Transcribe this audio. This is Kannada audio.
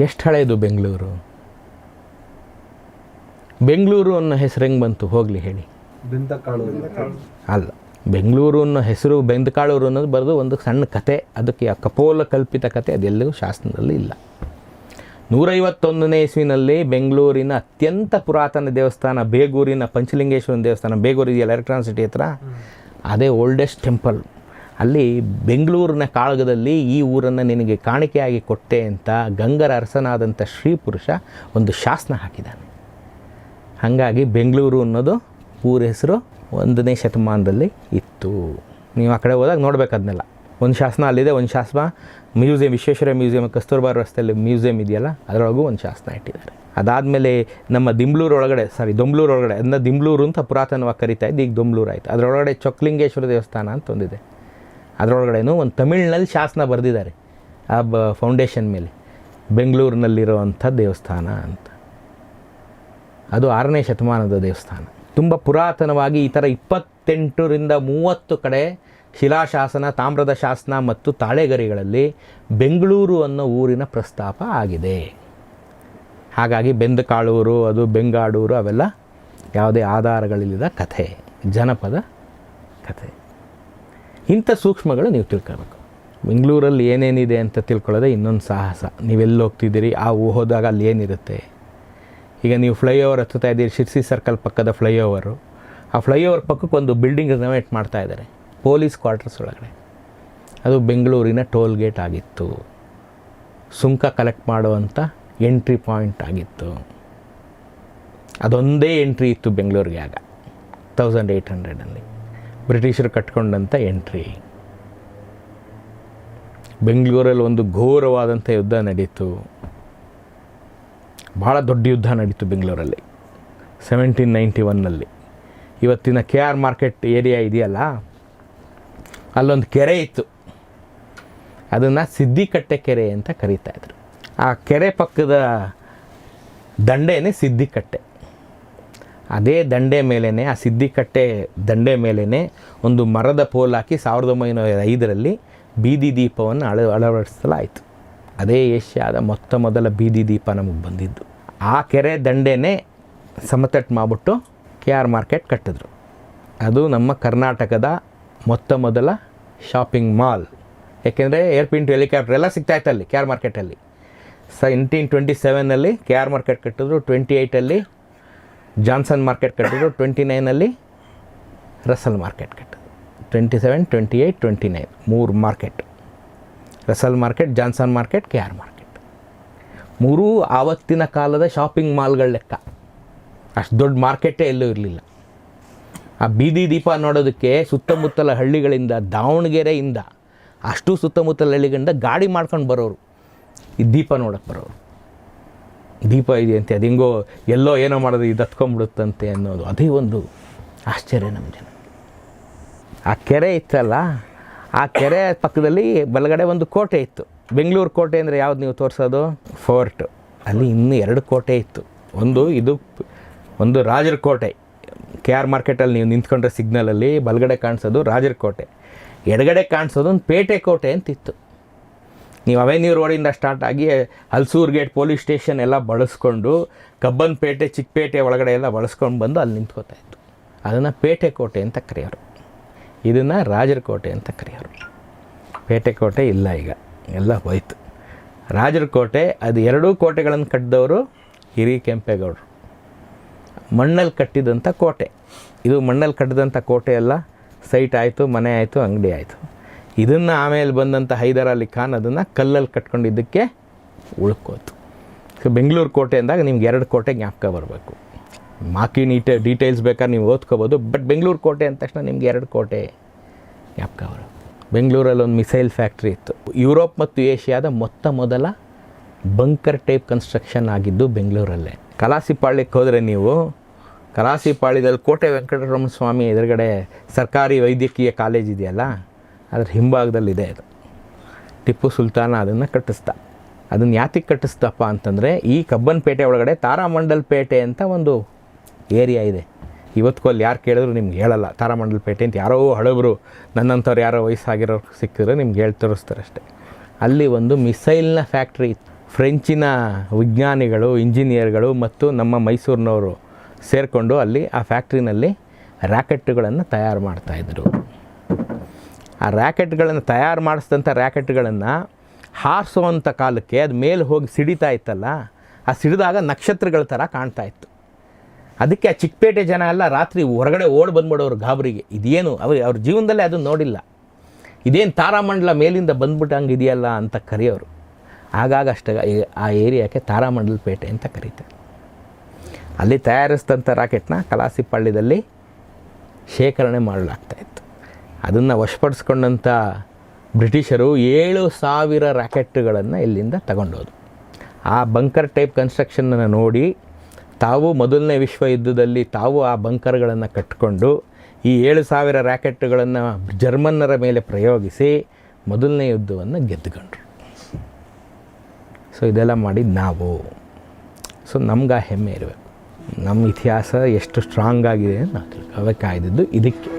ಎಷ್ಟು ಹಳೆಯದು ಬೆಂಗಳೂರು? ಬೆಂಗಳೂರು ಅನ್ನೋ ಹೆಸರು ಹೆಂಗೆ ಬಂತು ಹೋಗಲಿ ಹೇಳಿ. ಅಲ್ಲ, ಬೆಂಗಳೂರು ಅನ್ನೋ ಹೆಸರು ಬೆಂದಕಾಳೂರು ಅನ್ನೋದು ಬರೆದು ಒಂದು ಸಣ್ಣ ಕತೆ, ಅದಕ್ಕೆ ಕಪೋಲ ಕಲ್ಪಿತ ಕತೆ, ಅದೆಲ್ಲವೂ ಶಾಸನದಲ್ಲಿ ಇಲ್ಲ. 151ನೇ ಇಸ್ವಿನಲ್ಲಿ ಬೆಂಗಳೂರಿನ ಅತ್ಯಂತ ಪುರಾತನ ದೇವಸ್ಥಾನ ಬೇಗೂರಿನ ಪಂಚಲಿಂಗೇಶ್ವರನ ದೇವಸ್ಥಾನ, ಬೇಗೂರು ಇದೆಯಲ್ಲ ಎಲೆಕ್ಟ್ರಾನ್ ಸಿಟಿ ಹತ್ರ, ಅದೇ ಓಲ್ಡೆಸ್ಟ್ ಟೆಂಪಲ್. ಅಲ್ಲಿ ಬೆಂಗಳೂರಿನ ಕಾಳಗದಲ್ಲಿ ಈ ಊರನ್ನು ನಿನಗೆ ಕಾಣಿಕೆಯಾಗಿ ಕೊಟ್ಟೆ ಅಂತ ಗಂಗರ ಅರಸನಾದಂಥ ಶ್ರೀ ಪುರುಷ ಒಂದು ಶಾಸನ ಹಾಕಿದ್ದಾನೆ. ಹಾಗಾಗಿ ಬೆಂಗಳೂರು ಅನ್ನೋದು ಊರ ಹೆಸರು 1ನೇ ಶತಮಾನದಲ್ಲಿ ಇತ್ತು. ನೀವು ಆ ಕಡೆ ಹೋದಾಗ ನೋಡ್ಬೇಕು ಅದನ್ನೆಲ್ಲ. ಒಂದು ಶಾಸನ ಅಲ್ಲಿದೆ, ಒಂದು ಶಾಸನ ಮ್ಯೂಸಿಯಂ, ವಿಶ್ವೇಶ್ವರ ಮ್ಯೂಸಿಯಂ, ಕಸ್ತೂರ್ಬಾ ರಸ್ತೆಯಲ್ಲಿ ಮ್ಯೂಸಿಯಂ ಇದೆಯಲ್ಲ ಅದರೊಳಗೂ ಒಂದು ಶಾಸನ ಇಟ್ಟಿದ್ದಾರೆ. ಅದಾದಮೇಲೆ ನಮ್ಮ ದೊಂಬ್ಳೂರು ಒಳಗಡೆ ಅದನ್ನ ದಿಂಬ್ಳೂರು ಅಂತ ಪುರಾತನವಾಗಿ ಕರಿತಾ ಇದ್ದು, ಈಗ ದೊಂಬ್ಳೂರು ಆಯಿತು. ಅದರೊಳಗಡೆ ಚೊಕ್ಲಿಂಗೇಶ್ವರ ದೇವಸ್ಥಾನ ಅಂತ ಒಂದಿದೆ. ಅದರೊಳಗಡೆನೂ ಒಂದು ತಮಿಳಿನಲ್ಲಿ ಶಾಸನ ಬರೆದಿದ್ದಾರೆ ಆ ಫೌಂಡೇಶನ್ ಮೇಲೆ, ಬೆಂಗಳೂರಿನಲ್ಲಿರುವಂಥ ದೇವಸ್ಥಾನ ಅಂತ. ಅದು 6ನೇ ಶತಮಾನದ ದೇವಸ್ಥಾನ. ತುಂಬ ಪುರಾತನವಾಗಿ ಈ ಥರ 28ರಿಂದ 30 ಕಡೆ ಶಿಲಾಶಾಸನ, ತಾಮ್ರದ ಶಾಸನ ಮತ್ತು ತಾಳೆಗರಿಗಳಲ್ಲಿ ಬೆಂಗಳೂರು ಅನ್ನೋ ಊರಿನ ಪ್ರಸ್ತಾಪ ಆಗಿದೆ. ಹಾಗಾಗಿ ಬೆಂದಕಾಳೂರು, ಅದು ಬೆಂಗಾಡೂರು, ಅವೆಲ್ಲ ಯಾವುದೇ ಆಧಾರಗಳಿಲ್ಲದ ಕಥೆ, ಜನಪದ ಕಥೆ. ಇಂಥ ಸೂಕ್ಷ್ಮಗಳು ನೀವು ತಿಳ್ಕೊಬೇಕು. ಬೆಂಗಳೂರಲ್ಲಿ ಏನೇನಿದೆ ಅಂತ ತಿಳ್ಕೊಳ್ಳೋದೇ ಇನ್ನೊಂದು ಸಾಹಸ. ನೀವೆಲ್ಲಿ ಹೋಗ್ತಿದ್ದೀರಿ, ಆ ಹೋದಾಗ ಅಲ್ಲಿ ಏನಿರುತ್ತೆ. ಈಗ ನೀವು ಫ್ಲೈಓವರ್ ಹತ್ತುತ್ತಾ ಇದ್ದೀರಿ, ಶಿರ್ಸಿ ಸರ್ಕಲ್ ಪಕ್ಕದ ಫ್ಲೈಓವರು. ಆ ಫ್ಲೈಓವರ್ ಪಕ್ಕಕ್ಕೆ ಒಂದು ಬಿಲ್ಡಿಂಗ್ ರಿನೋವೇಟ್ ಮಾಡ್ತಾ ಇದ್ದಾರೆ, ಪೊಲೀಸ್ ಕ್ವಾರ್ಟರ್ಸ್ ಒಳಗಡೆ. ಅದು ಬೆಂಗಳೂರಿನ ಟೋಲ್ ಗೇಟ್ ಆಗಿತ್ತು, ಸುಂಕ ಕಲೆಕ್ಟ್ ಮಾಡುವಂಥ ಎಂಟ್ರಿ ಪಾಯಿಂಟ್ ಆಗಿತ್ತು. ಅದೊಂದೇ ಎಂಟ್ರಿ ಇತ್ತು ಬೆಂಗಳೂರಿಗೆ ಆಗ 1800 ಬ್ರಿಟಿಷರು ಕಟ್ಕೊಂಡಂಥ ಎಂಟ್ರಿ. ಬೆಂಗಳೂರಲ್ಲಿ ಒಂದು ಘೋರವಾದಂಥ ಯುದ್ಧ ನಡೀತು, ಭಾಳ ದೊಡ್ಡ ಯುದ್ಧ ನಡೀತು ಬೆಂಗಳೂರಲ್ಲಿ 1791ನಲ್ಲಿ. ಇವತ್ತಿನ KR ಮಾರ್ಕೆಟ್ ಏರಿಯಾ ಇದೆಯಲ್ಲ, ಅಲ್ಲೊಂದು ಕೆರೆ ಇತ್ತು, ಅದನ್ನು ಸಿದ್ದಿಕಟ್ಟೆ ಕೆರೆ ಅಂತ ಕರೀತಾಯಿದ್ರು. ಆ ಕೆರೆ ಪಕ್ಕದ ದಂಡೆನೇ ಸಿದ್ದಿಕಟ್ಟೆ. ಅದೇ ದಂಡೆ ಮೇಲೇ, ಆ ಸಿದ್ದಿಕಟ್ಟೆ ದಂಡೆ ಮೇಲೇ ಒಂದು ಮರದ ಪೋಲ್ ಹಾಕಿ 1905ರಲ್ಲಿ ಬೀದಿ ದೀಪವನ್ನು ಅಳವಡಿಸಲಾಯಿತು. ಅದೇ ಏಷ್ಯಾದ ಮೊದಲ ಬೀದಿ ದೀಪ ನಮಗೆ ಬಂದಿದ್ದು. ಆ ಕೆರೆ ದಂಡೆನೇ ಸಮತಟ್ಟು ಮಾಡಿಬಿಟ್ಟು KR ಮಾರ್ಕೆಟ್ ಕಟ್ಟಿದ್ರು. ಅದು ನಮ್ಮ ಕರ್ನಾಟಕದ ಮೊದಲ ಶಾಪಿಂಗ್ ಮಾಲ್. ಯಾಕೆಂದರೆ ಏರ್ಪಿಂಟು, ಹೆಲಿಕಾಪ್ಟರ್ ಎಲ್ಲ ಸಿಗ್ತಾಯಿತ್ತು ಅಲ್ಲಿ KR ಮಾರ್ಕೆಟಲ್ಲಿ. 1927ನಲ್ಲಿ KR ಮಾರ್ಕೆಟ್ ಕಟ್ಟಿದ್ರು, 28ಅಲ್ಲಿ ಜಾನ್ಸನ್ ಮಾರ್ಕೆಟ್ ಕಟ್ಟಿದ್ರು, 29ನಲ್ಲಿ ರಸಲ್ ಮಾರ್ಕೆಟ್ ಕಟ್ಟಿದ್ರು. 27, 28, 29 3 market. Russell market, Johnson market, KR market. 3 ಆವತ್ತಿನ ಕಾಲದ ಶಾಪಿಂಗ್ ಮಾಲ್ಗಳ ಲೆಕ್ಕ. ಅಷ್ಟು ದೊಡ್ಡ ಮಾರ್ಕೆಟೇ ಎಲ್ಲೂ ಇರಲಿಲ್ಲ. ಆ ಬೀದಿ ದೀಪ ನೋಡೋದಕ್ಕೆ ಸುತ್ತಮುತ್ತಲ ಹಳ್ಳಿಗಳಿಂದ, ದಾವಣಗೆರೆಯಿಂದ ಅಷ್ಟು ಸುತ್ತಮುತ್ತಲ ಹಳ್ಳಿಗಳಿಂದ ಗಾಡಿ ಮಾಡ್ಕೊಂಡು ಬರೋರು, ಈ ದೀಪ ನೋಡೋಕ್ಕೆ ಬರೋರು. ದೀಪ ಇದೆಯಂತೆ, ಅದು ಹೆಂಗೋ ಎಲ್ಲೋ ಏನೋ ಮಾಡೋದು, ಇದು ಹತ್ಕೊಂಡ್ಬಿಡುತ್ತಂತೆ ಅನ್ನೋದು, ಅದೇ ಒಂದು ಆಶ್ಚರ್ಯ ನಮ್ಮ ಜನ. ಆ ಕೆರೆ ಇತ್ತಲ್ಲ, ಆ ಕೆರೆ ಪಕ್ಕದಲ್ಲಿ ಬಲಗಡೆ ಒಂದು ಕೋಟೆ ಇತ್ತು. ಬೆಂಗಳೂರು ಕೋಟೆ ಅಂದರೆ ಯಾವ್ದು ನೀವು ತೋರಿಸೋದು? ಫೋರ್ಟ್. ಅಲ್ಲಿ ಇನ್ನೂ 2 ಕೋಟೆ ಇತ್ತು. ಒಂದು ರಾಜರ ಕೋಟೆ, KR ಮಾರ್ಕೆಟಲ್ಲಿ ನೀವು ನಿಂತ್ಕೊಂಡ್ರೆ ಸಿಗ್ನಲಲ್ಲಿ ಬಲಗಡೆ ಕಾಣಿಸೋದು ರಾಜರ ಕೋಟೆ, ಎಡಗಡೆ ಕಾಣಿಸೋದು ಒಂದು ಪೇಟೆ ಕೋಟೆ ಅಂತಿತ್ತು. ನೀವು ಅವೆನ್ಯೂ ರೋಡಿಂದ ಸ್ಟಾರ್ಟ್ ಆಗಿ ಹಲ್ಸೂರು ಗೇಟ್ ಪೊಲೀಸ್ ಸ್ಟೇಷನ್ ಎಲ್ಲ ಬಳಸ್ಕೊಂಡು ಕಬ್ಬನ್ಪೇಟೆ, ಚಿಕ್ಕಪೇಟೆ ಒಳಗಡೆ ಎಲ್ಲ ಬಳಸ್ಕೊಂಡು ಬಂದು ಅಲ್ಲಿ ನಿಂತ್ಕೋತಾ ಇತ್ತು. ಅದನ್ನು ಪೇಟೆ ಕೋಟೆ ಅಂತ ಕರೆಯೋರು, ಇದನ್ನು ರಾಜರ ಕೋಟೆ ಅಂತ ಕರೆಯೋರು. ಪೇಟೆ ಕೋಟೆ ಇಲ್ಲ, ಈಗ ಎಲ್ಲ ಹೋಯ್ತು. ರಾಜರ ಕೋಟೆ, ಅದು 2 ಕೋಟೆಗಳನ್ನು ಕಟ್ಟಿದವರು ಹಿರಿಕೆಂಪೇಗೌಡರು. ಮಣ್ಣಲ್ಲಿ ಕಟ್ಟಿದಂಥ ಕೋಟೆ ಇದು. ಮಣ್ಣಲ್ಲಿ ಕಟ್ಟಿದಂಥ ಕೋಟೆ ಎಲ್ಲ ಸೈಟ್ ಆಯಿತು, ಮನೆ ಆಯಿತು, ಅಂಗಡಿ ಆಯಿತು. ಇದನ್ನು ಆಮೇಲೆ ಬಂದಂಥ ಹೈದರ್ ಅಲಿ ಖಾನ್ ಅದನ್ನು ಕಲ್ಲಲ್ಲಿ ಕಟ್ಕೊಂಡಿದ್ದಕ್ಕೆ ಉಳ್ಕೋತು. ಸೊ ಬೆಂಗಳೂರು ಕೋಟೆ ಅಂದಾಗ ನಿಮ್ಗೆ 2 ಕೋಟೆ ಜ್ಞಾಪಕ ಬರಬೇಕು. ಮಾಕಿ ಡೀಟೇಲ್ಸ್ ಬೇಕಾದ್ರೆ ನೀವು ಓದ್ಕೋಬೋದು, ಬಟ್ ಬೆಂಗಳೂರು ಕೋಟೆ ಅಂದ ತಕ್ಷಣ ನಿಮ್ಗೆ 2 ಕೋಟೆ ಜ್ಞಾಪಕ ಬರೋದು. ಬೆಂಗಳೂರಲ್ಲಿ ಒಂದು ಮಿಸೈಲ್ ಫ್ಯಾಕ್ಟ್ರಿ ಇತ್ತು. ಯುರೋಪ್ ಮತ್ತು ಏಷ್ಯಾದ ಮೊದಲ ಬಂಕರ್ ಟೈಪ್ ಕನ್ಸ್ಟ್ರಕ್ಷನ್ ಆಗಿದ್ದು ಬೆಂಗಳೂರಲ್ಲೇ. ಕಲಾಸಿಪಾಳ್ಯಕ್ಕೆ ಹೋದರೆ ನೀವು, ಕಲಾಸಿಪಾಳ್ಯದಲ್ಲಿ ಕೋಟೆ ವೆಂಕಟರಮಣ ಸ್ವಾಮಿ ಎದುರುಗಡೆ ಸರ್ಕಾರಿ ವೈದ್ಯಕೀಯ ಕಾಲೇಜ್ ಇದೆಯಲ್ಲ, ಅದ್ರ ಹಿಂಭಾಗದಲ್ಲಿದೆ ಅದು. ಟಿಪ್ಪು ಸುಲ್ತಾನ ಅದನ್ನು ಕಟ್ಟಿಸ್ದ. ಅದನ್ನು ಯಾತಿಗೆ ಕಟ್ಟಿಸ್ತಪ್ಪ ಅಂತಂದರೆ, ಈ ಕಬ್ಬನ್ಪೇಟೆ ಒಳಗಡೆ ತಾರಾಮಂಡಲ್ ಪೇಟೆ ಅಂತ ಒಂದು ಏರಿಯಾ ಇದೆ. ಇವತ್ತಿಗೂ ಅಲ್ಲಿ ಯಾರು ಕೇಳಿದ್ರು ನಿಮ್ಗೆ ಹೇಳಲ್ಲ ತಾರಾಮಂಡಲ್ ಪೇಟೆ ಅಂತ. ಯಾರೋ ಹಳಬರು, ನನ್ನಂಥವ್ರು ಯಾರೋ ವಯಸ್ಸಾಗಿರೋರು ಸಿಕ್ಕಿದ್ರೆ ನಿಮ್ಗೆ ಹೇಳಿ ತೋರಿಸ್ತಾರೆ ಅಷ್ಟೇ. ಅಲ್ಲಿ ಒಂದು ಮಿಸೈಲ್ನ ಫ್ಯಾಕ್ಟ್ರಿ ಇತ್ತು. ಫ್ರೆಂಚಿನ ವಿಜ್ಞಾನಿಗಳು, ಇಂಜಿನಿಯರ್ಗಳು ಮತ್ತು ನಮ್ಮ ಮೈಸೂರಿನವರು ಸೇರಿಕೊಂಡು ಅಲ್ಲಿ ಆ ಫ್ಯಾಕ್ಟ್ರಿನಲ್ಲಿ ರ್ಯಾಕೆಟ್ಗಳನ್ನು ತಯಾರು ಮಾಡ್ತಾಯಿದ್ರು. ಆ ರ್ಯಾಕೆಟ್ಗಳನ್ನು ತಯಾರು ಮಾಡಿಸಿದಂಥ ರ್ಯಾಕೆಟ್ಗಳನ್ನು ಹಾರಿಸುವಂಥ ಕಾಲಕ್ಕೆ ಅದು ಮೇಲೆ ಹೋಗಿ ಸಿಡಿತಾ ಇತ್ತಲ್ಲ, ಆ ಸಿಡಿದಾಗ ನಕ್ಷತ್ರಗಳ ಥರ ಕಾಣ್ತಾಯಿತ್ತು. ಅದಕ್ಕೆ ಆ ಚಿಕ್ಕಪೇಟೆ ಜನ ಎಲ್ಲ ರಾತ್ರಿ ಹೊರಗಡೆ ಓಡಿ ಬಂದ್ಬಿಡೋರು ಗಾಬರಿಗೆ. ಇದೇನು ಅವ್ರ ಜೀವನದಲ್ಲೇ ಅದನ್ನು ನೋಡಿಲ್ಲ. ಇದೇನು ತಾರಾಮಂಡಲ ಮೇಲಿಂದ ಬಂದ್ಬಿಟ್ಟಂಗೆ ಇದೆಯಲ್ಲ ಅಂತ ಕರೆಯೋರು. ಆಗಾಗ ಅಷ್ಟೇ ಆ ಏರಿಯಾಕ್ಕೆ ತಾರಾಮಂಡಲ ಪೇಟೆ ಅಂತ ಕರೀತಾರೆ. ಅಲ್ಲಿ ತಯಾರಿಸಿದಂಥ ರಾಕೆಟ್ನ ಕಲಾಸಿಪಾಳ್ಯದಲ್ಲಿ ಶೇಖರಣೆ ಮಾಡಲಾಗ್ತಾಯಿತ್ತು. ಅದನ್ನು ವಶಪಡಿಸ್ಕೊಂಡಂಥ ಬ್ರಿಟಿಷರು 7,000 ರ್ಯಾಕೆಟ್ಗಳನ್ನು ಇಲ್ಲಿಂದ ತಗೊಂಡೋದು. ಆ ಬಂಕರ್ ಟೈಪ್ ಕನ್ಸ್ಟ್ರಕ್ಷನನ್ನು ನೋಡಿ ತಾವು ಮೊದಲನೇ ವಿಶ್ವ ಯುದ್ಧದಲ್ಲಿ ತಾವು ಆ ಬಂಕರ್ಗಳನ್ನು ಕಟ್ಟಿಕೊಂಡು ಈ 7,000 ರ್ಯಾಕೆಟ್ಗಳನ್ನು ಜರ್ಮನ್ನರ ಮೇಲೆ ಪ್ರಯೋಗಿಸಿ ಮೊದಲನೇ ಯುದ್ಧವನ್ನು ಗೆದ್ದುಕೊಂಡ್ರು. ಸೊ ಇದೆಲ್ಲ ಮಾಡಿದ್ದು ನಾವು. ಸೊ ನಮ್ಗೆ ಆ ಹೆಮ್ಮೆ ಇರಬೇಕು. ನಮ್ಮ ಇತಿಹಾಸ ಎಷ್ಟು ಸ್ಟ್ರಾಂಗ್ ಆಗಿದೆ ಅಂತ ನಾವು ತಿಳ್ಕೋಬೇಕಾಗಿದ್ದು ಇದಕ್ಕೆ.